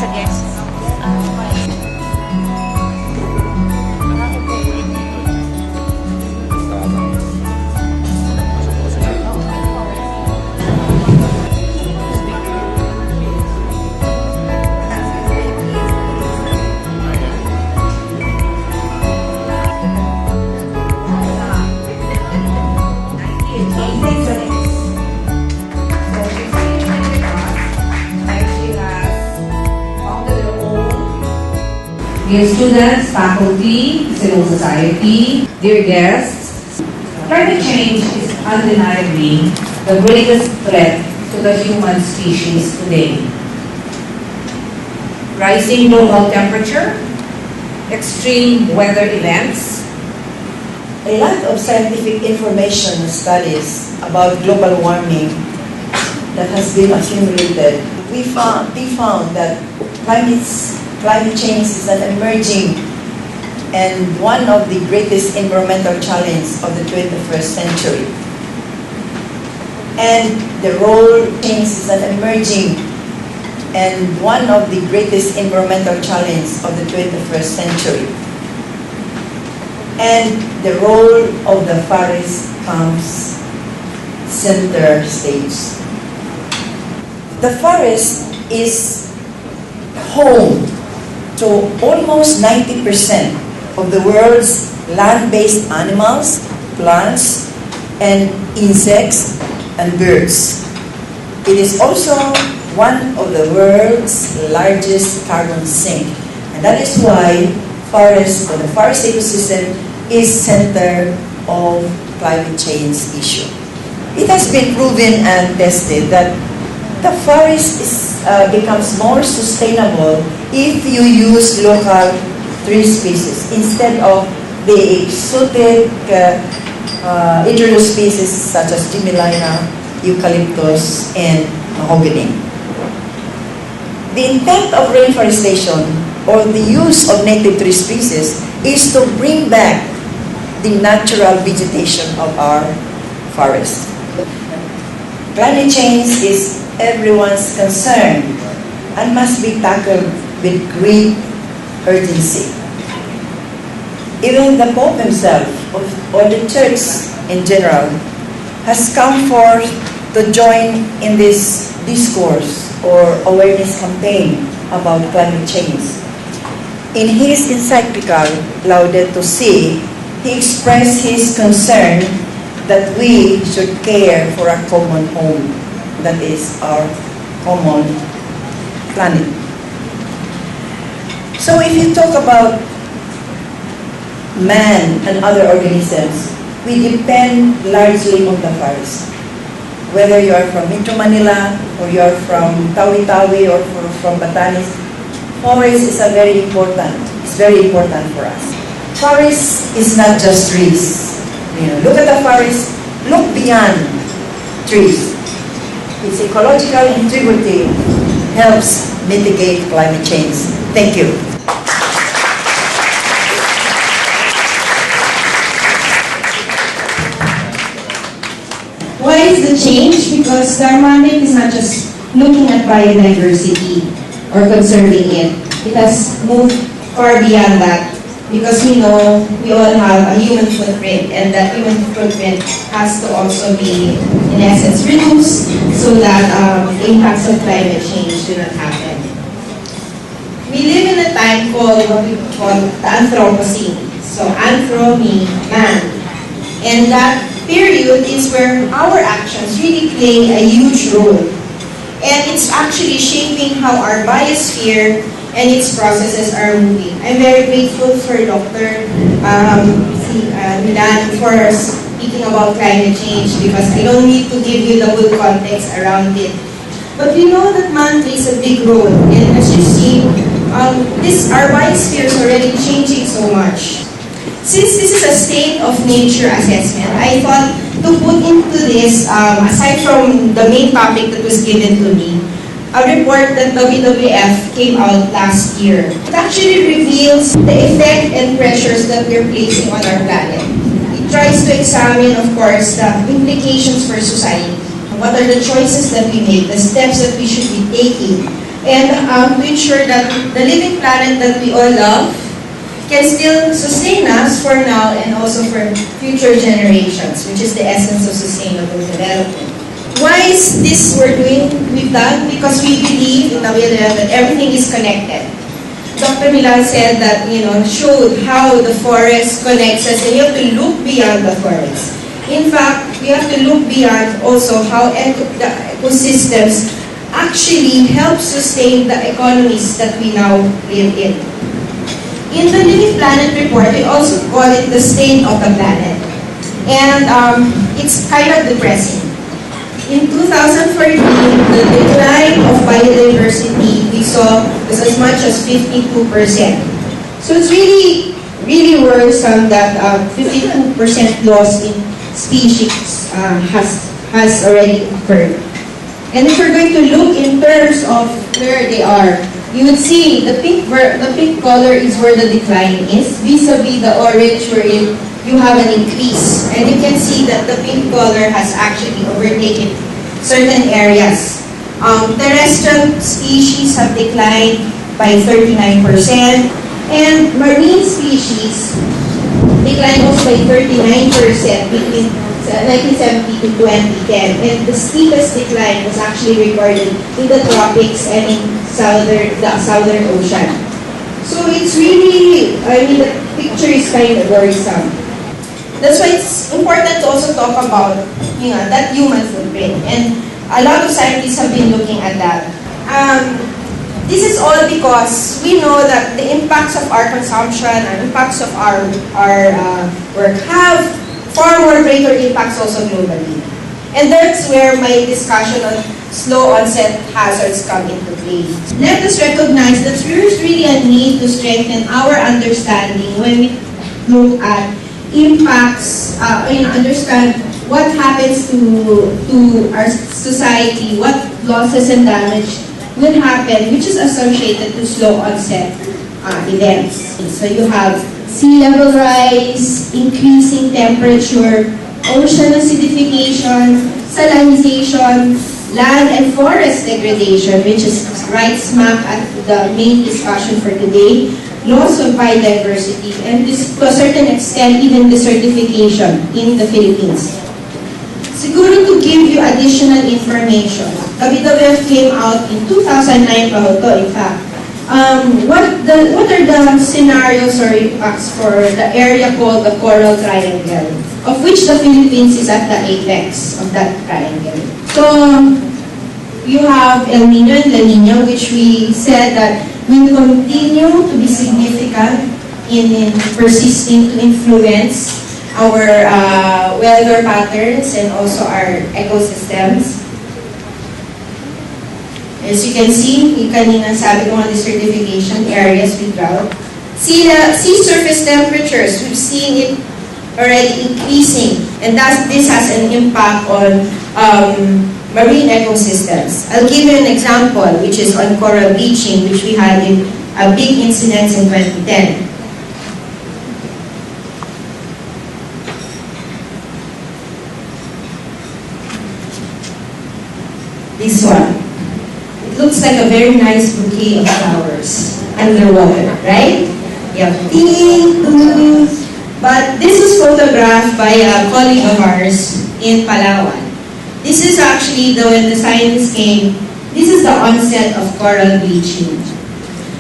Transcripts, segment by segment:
guest. Dear students, faculty, civil society, dear guests, climate change is undeniably the greatest threat to the human species today. Rising global temperature, extreme weather events. A lot of scientific information and studies about global warming that has been accumulated. We found that climate change is an emerging and one of the greatest environmental challenges of the 21st century. And the role change is an emerging and one of the greatest environmental challenges of the 21st century. And the role of the forest comes center stage. The forest is home to almost 90% of the world's land-based animals, plants, and insects and birds. It is also one of the world's largest carbon sink, and that is why forest, or the forest ecosystem, is center of climate change issue. It has been proven and tested that the forest becomes more sustainable if you use local tree species instead of the exotic introduced species such as Gymnelina, eucalyptus, and mahogany. The intent of rainforestation, or the use of native tree species, is to bring back the natural vegetation of our forest. Climate change is everyone's concern and must be tackled with great urgency. Even the Pope himself, or the Church in general, has come forth to join in this discourse or awareness campaign about climate change. In his encyclical, Laudato Si', he expressed his concern that we should care for a common home, that is our common planet. So if you talk about man and other organisms, we depend largely on the forest. Whether you are from Metro Manila, or you are from Tawi-Tawi, or from Batanes, forest is very important for us. Forest is not just trees. Look at the forest, look beyond trees. Its ecological integrity helps mitigate climate change. Thank you. Why is the change? Because the Harmonic is not just looking at biodiversity or conserving it. It has moved far beyond that, because we know we all have a human footprint, and that human footprint has to also be, in essence, reduced so that the impacts of climate change do not happen. We live in a time called what we call the Anthropocene. So anthro means man. And that period is where our actions really play a huge role. And it's actually shaping how our biosphere and its processes are moving. I'm very grateful for Dr. Milan for speaking about climate change, because I don't need to give you the full context around it. But we know that man plays a big role, and as you see, our biosphere is already changing so much. Since this is a state of nature assessment, I thought to put into this, aside from the main topic that was given to me, a report that WWF came out last year. It actually reveals the effect and pressures that we're placing on our planet. It tries to examine, of course, the implications for society. what are the choices that we make, the steps that we should be taking, and to ensure that the living planet that we all love can still sustain us for now and also for future generations, which is the essence of sustainable development. Why is this we've done? Because we believe in that everything is connected. Dr. Milan said that, showed how the forest connects us, and you have to look beyond the forest. In fact, we have to look beyond also how the ecosystems actually help sustain the economies that we now live in. In the Living Planet report, we also call it the state of the planet. And it's kind of depressing. In 2014, the decline of biodiversity we saw was as much as 52%. So it's really, really worrisome that 52% loss in species has already occurred. And if we're going to look in terms of where they are, you would see the pink color is where the decline is, vis-a-vis the orange wherein you have an increase. And you can see that the pink color has actually overtaken certain areas. Terrestrial species have declined by 39%, and marine species declined also by 39% between 1970 to 2010. And the steepest decline was actually recorded in the tropics and in the Southern Ocean. So it's really, the picture is kind of worrisome. That's why it's important to also talk about, that human footprint. And a lot of scientists have been looking at that. This is all because we know that the impacts of our consumption and impacts of our work have far more greater impacts also globally. And that's where my discussion on slow onset hazards come into play. Let us recognize that there's really a need to strengthen our understanding when we look at impacts, understand what happens to our society, what losses and damage will happen, which is associated to slow onset events. So you have sea level rise, increasing temperature, ocean acidification, salinization, land and forest degradation, which is right smack at the main discussion for today, loss of biodiversity, and this, to a certain extent, even desertification in the Philippines. Siguro to give you additional information, WWF came out in 2009 in fact. What are the scenarios or impacts for the area called the Coral Triangle, of which the Philippines is at the apex of that triangle? So you have El Nino and La Nina, which we said that will continue to be significant in persisting to influence our weather patterns and also our ecosystems. As you can see, kanina sabi ko nga desertification areas with drought. Sea surface temperatures, we've seen it already increasing, and this has an impact on marine ecosystems. I'll give you an example, which is on coral bleaching, which we had in a big incident in 2010. This one. It looks like a very nice bouquet of flowers underwater, right? You have pink, blue, but this was photographed by a colleague of ours in Palawan. This is actually, when the scientists came, this is the onset of coral bleaching.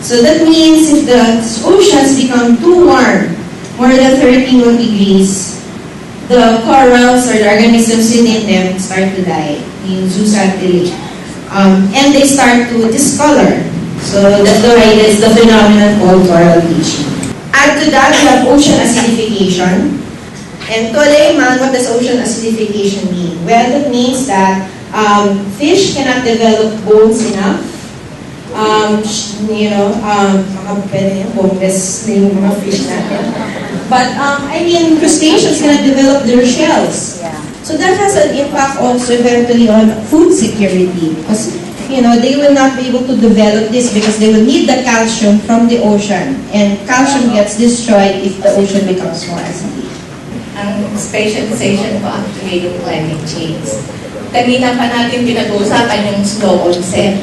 So that means if the oceans become too warm, more than 31 degrees, the corals or the organisms within them start to die in zooxanthellae. And they start to discolor. So that's the phenomenon called coral bleaching. Add to that, we have ocean acidification. And to a layman, what does ocean acidification mean? Well, it means that fish cannot develop bones enough. Boneless na yung mga fish natin. But, crustaceans cannot develop their shells. So that has an impact also eventually on food security. Because, they will not be able to develop this because they will need the calcium from the ocean. And calcium gets destroyed if the ocean becomes more acidic. Ang specialization po actually yung climate change. kanina pa natin pinag-uusapan yung slow onset.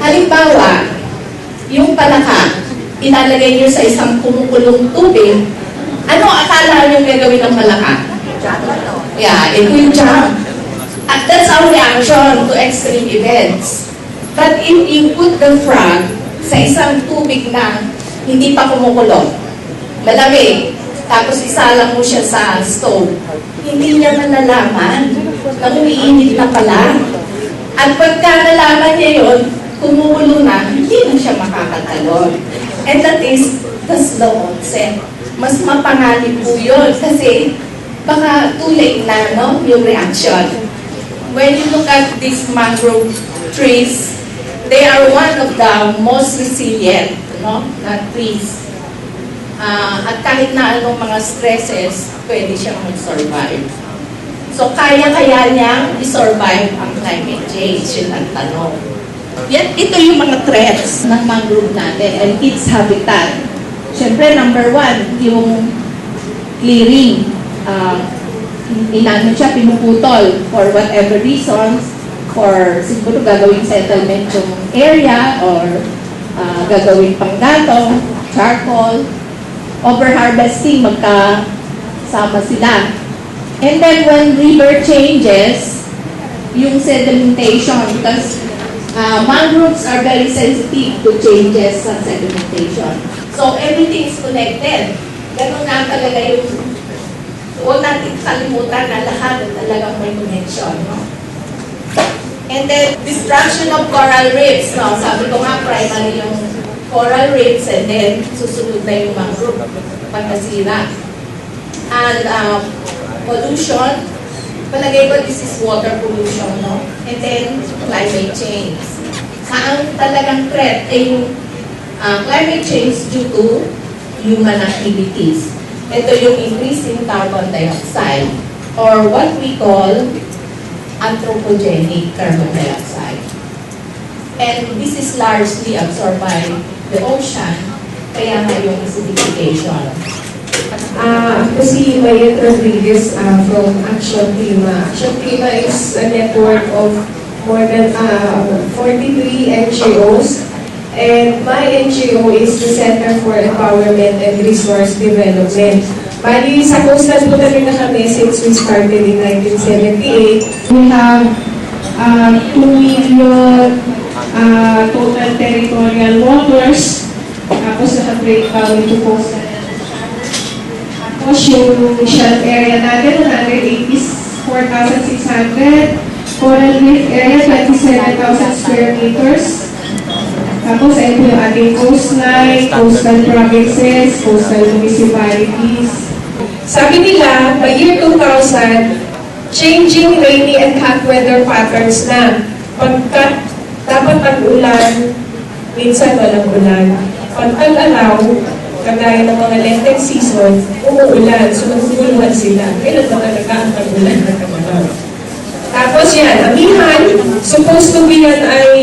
Halimbawa, yung palaka, ilalagay nyo sa isang kumukulong tubig, ano akala nyo gagawin ng palaka? Yeah, it will jump. That's our reaction to extreme events. But if you put the frog sa isang tubig na hindi pa kumukulong, malamig, tapos isalang mo siya sa stove, hindi niya malalaman na umiinit na pala. At pagka nalaman niya yun, kumukulo na, hindi na siya makakatalon. And that is the slow onset. Mas mapanganib po yun kasi baka too late na, no, yung reaction. When you look at these mangrove trees, they are one of the most resilient, no, na trees. At kahit na anong mga stresses, pwede siyang mag-survive. So, kaya-kaya niyang i-survive ang climate change, yun ang tanong. Yan, ito yung mga threats ng mangrove natin and its habitat. Siyempre, number one, yung clearing. Inano siya, pinuputol for whatever reasons, for siguro gagawing settlement yung area or gagawing panggatong, charcoal, overharvesting, magkasama sila. And then when river changes, yung sedimentation, because mangroves are very sensitive to changes sa sedimentation. So everything is connected. Ganun nga talaga yung huwag natin kalimutan na lahat talagang may connection, no? And then, destruction of coral reefs, no? Sabi ko nga, primary yung coral reefs and then susunod na yung mangrove pagkasira. And pollution, palagay ko this is water pollution, no? And then, climate change. Ang talagang threat ay yung climate change due to human activities. Ito yung increase in carbon dioxide or what we call anthropogenic carbon dioxide. And this is largely absorbed by the ocean, kaya nga yung acidification. Ako si Mayan Rodriguez from Action Klima. Action Klima is a network of more than 43 NGOs. And my NGO is the Center for Empowerment and Resource Development. Bali, sa coastal po talaga kami since we started in 1978. We have 2 million total territorial waters. Tapos naka-breakdown into coastal. Tapos yung shelf area natin, 184,600. Coral reef area, 27,000 square meters. Tapos, ito yung ating coastline, coastal provinces, coastal municipalities. Sabi nila, by year 2000, changing rainy and hot weather patterns na. Pagka dapat tag-ulan, minsan walang ulan. Pag tag-alaw, kagaya ng mga Lenten season, umuulan, so naguguluhan sila. Kailan ba talaga ang tag-ulan na tag-alaw? Tapos yan, amihan, supposed to be yan ay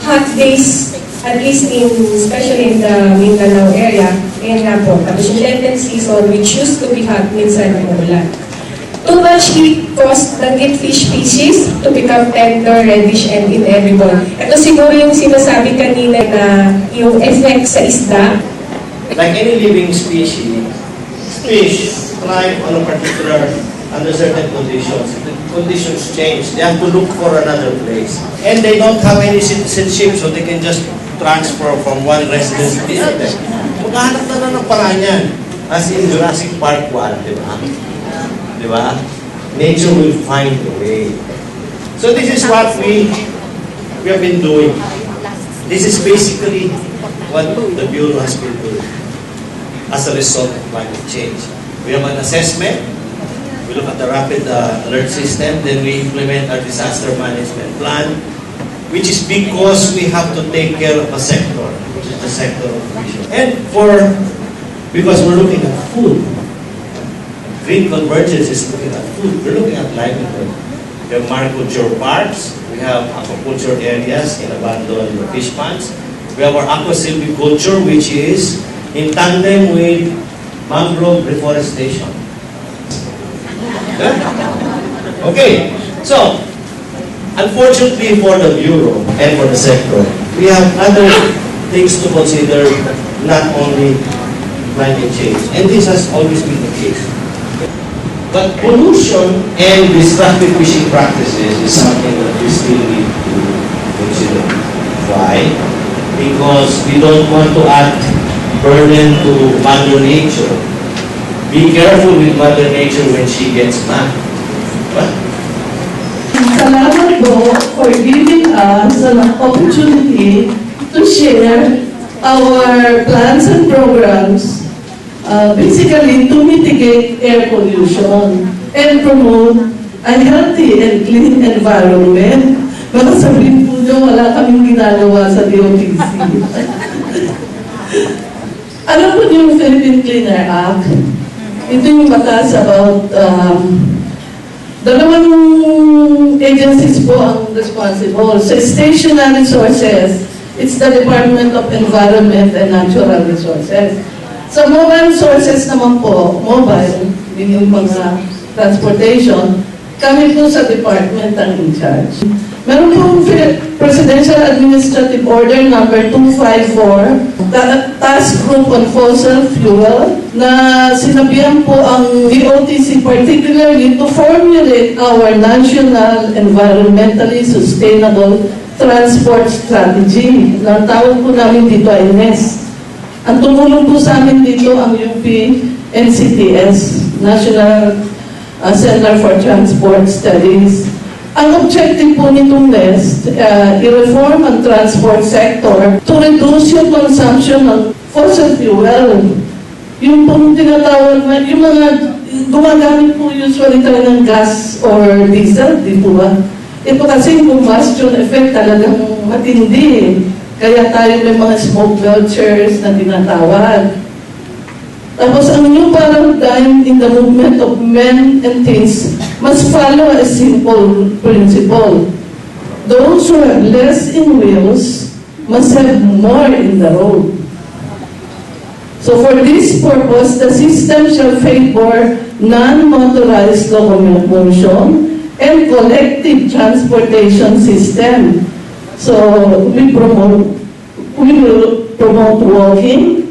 hot days, at least especially in the Mindanao area, ayan nga po. Tapos yung Lenten season, which used to be hot, minsan umuulan. Too much heat caused the fish species to become tender, reddish, and inedible. Ito siguro yung sinasabi kanina na yung effect sa isda. Like any living species, fish thrive on a particular, under certain conditions. If the conditions change, they have to look for another place. And they don't have any citizenship, so they can just transfer from one residence to the other. Maghahanap na ng paraan yan. As in Jurassic Park 1, di ba? Di ba? Nature will find a way. So this is what we have been doing. This is basically what the Bureau has been doing as a result of climate change. We have an assessment, we look at the rapid alert system, then we implement our disaster management plan, which is because we have to take care of a sector, which is the sector of fishing. And because we're looking at food. Green convergence is looking at food. We're looking at livelihood. We have mariculture parks. We have aquaculture areas in abandoned fish ponds. We have our aquasilviculture, which is in tandem with mangrove reforestation. Okay. So, unfortunately for the Bureau and for the sector, we have other things to consider, not only climate change. And this has always been the case. But pollution and destructive fishing practices is something that we still need to consider. Why? Because we don't want to add burden to Mother Nature. Be careful with Mother Nature when she gets mad. What? Salamat po for giving us an opportunity to share our plans and programs, basically to mitigate air pollution and promote a healthy and clean environment. Baka sabihin po nyo, wala kaming ginagawa sa DOTC. Alam po niyo yung Philippine Clean Air Act? Ito yung batas about dalawang agencies po ang responsible. Sa stationary resources, it's the Department of Environment and Natural Resources. Sa mobile sources naman po, mobile, yung mga transportation, kami po sa department ang in charge. Meron pong Presidential Administrative Order number 254, Task Group on Fossil Fuel, na sinabihan po ang DOTC particularly to formulate our national environmentally sustainable transport strategy. Ang tawag po namin dito ay NES. Ang tumulong po sa amin dito ang UP NCTS, National Center for Transport Studies. Ang objective po nitong NEST, i-reform ang transport sector to reduce yung consumption ng fossil fuel. Yung pong tinatawag na, yung mga gumagamit po usually tayo ng gas or diesel, di po ba? Ito kasi yung combustion effect talagang matindi. Kaya tayo may mga smoke belchers na tinatawag. Tapos ang new paradigm in the movement of men and things must follow a simple principle. Those who have less in wheels must have more in the road. So for this purpose, the system shall favor non-motorized locomotion and collective transportation system. So we will promote walking,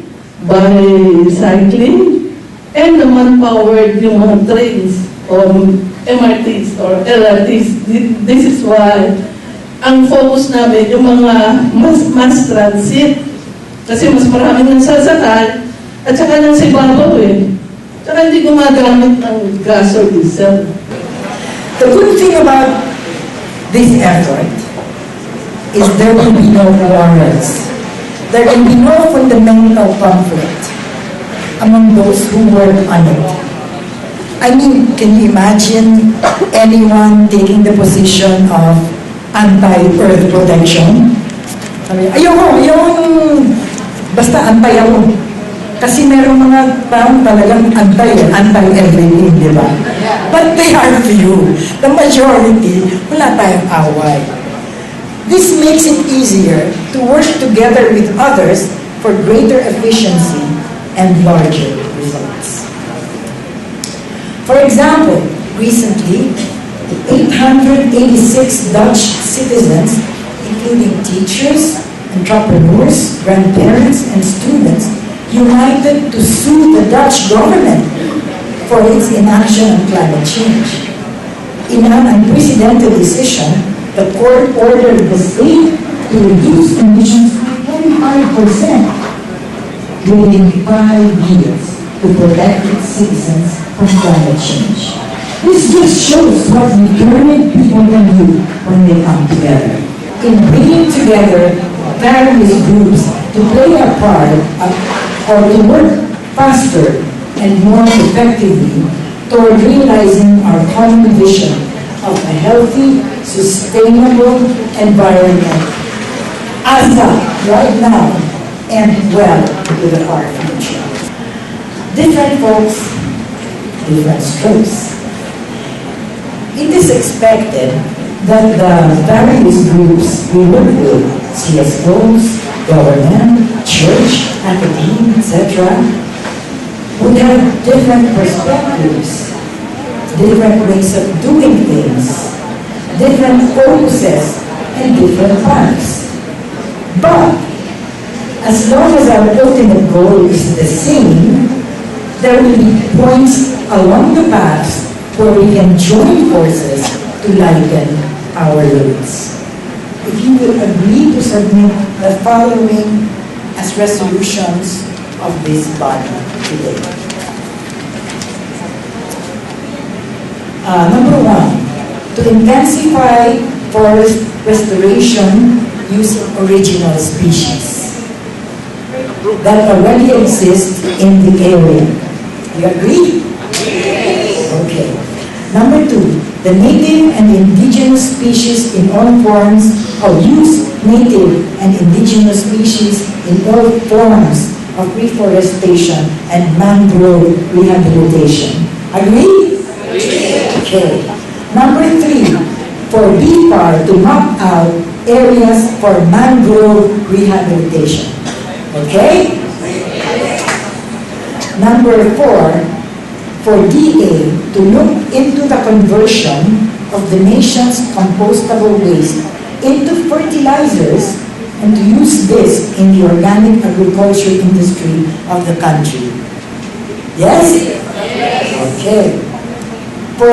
by cycling, and the man-powered yung mga trains or MRTs or LRTs. This is why ang focus namin yung mga mass transit. Kasi mas maraming nang sasakal at saka nang sibabaw eh. Saka hindi gumagamit ng gas or diesel. The good thing about this effort is there will be no quarrels. There can be no fundamental conflict among those who work on it. I mean, can you imagine anyone taking the position of anti-earth protection? Ayoko basta anti ako. Kasi meron mga taong talagang anti-everything, di ba? But they are few. The majority, wala tayong away. This makes it easier to work together with others for greater efficiency and larger results. For example, recently, 886 Dutch citizens, including teachers, entrepreneurs, grandparents, and students, united to sue the Dutch government for its inaction on climate change. In an unprecedented decision, the court ordered the state to reduce emissions by 25% within 5 years to protect its citizens from climate change. This just shows what determined people can do when they come together. In bringing together various groups to play a part or to work faster and more effectively toward realizing our common vision of a healthy, sustainable environment as of right now and well into the far future. Different folks, different strokes. It is expected that the various groups we work with, CSOs, government, church, academia, etc., would have different perspectives, different ways of doing things, different focuses and different paths. But as long as our ultimate goal is the same, there will be points along the path where we can join forces to lighten our loads. If you will agree to submit the following as resolutions of this body today. Number 1, to intensify forest restoration using original species that already exist in the area. You agree? Okay. Number 2, the native and indigenous species in all forms, or use native and indigenous species in all forms of reforestation and mangrove rehabilitation. Agree? Okay. Number 3, for BPAR to map out areas for mangrove rehabilitation. Okay? Number 4, for DA to look into the conversion of the nation's compostable waste into fertilizers and to use this in the organic agriculture industry of the country. Yes? Okay. For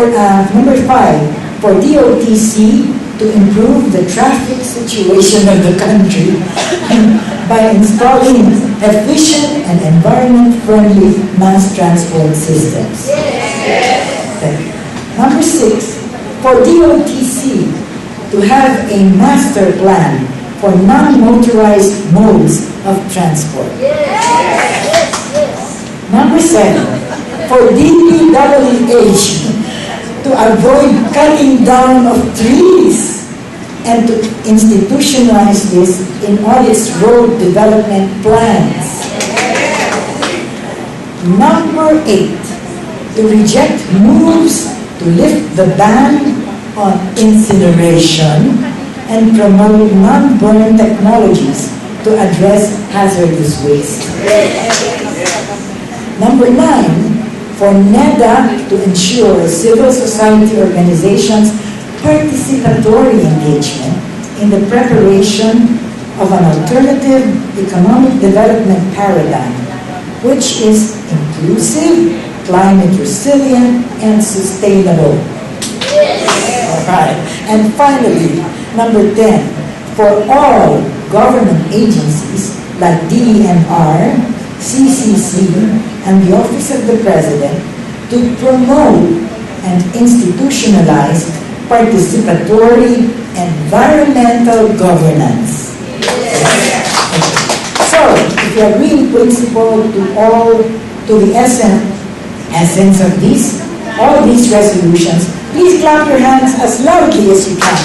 number 5, for DOTC to improve the traffic situation of the country by installing efficient and environment-friendly mass transport systems. Okay. Number 6, for DOTC to have a master plan for non-motorized modes of transport. Number 7, for DPWH to avoid cutting down of trees and to institutionalize this in all its road development plans. Number 8, to reject moves to lift the ban on incineration and promote non-burn technologies to address hazardous waste. Number 9, for NEDA to ensure civil society organizations' participatory engagement in the preparation of an alternative economic development paradigm, which is inclusive, climate resilient, and sustainable. All right. And finally, number 10, for all government agencies like DENR, CCC, and the Office of the President to promote and institutionalize participatory environmental governance. So, if you agree in principle to the essence of all these resolutions, please clap your hands as loudly as you can.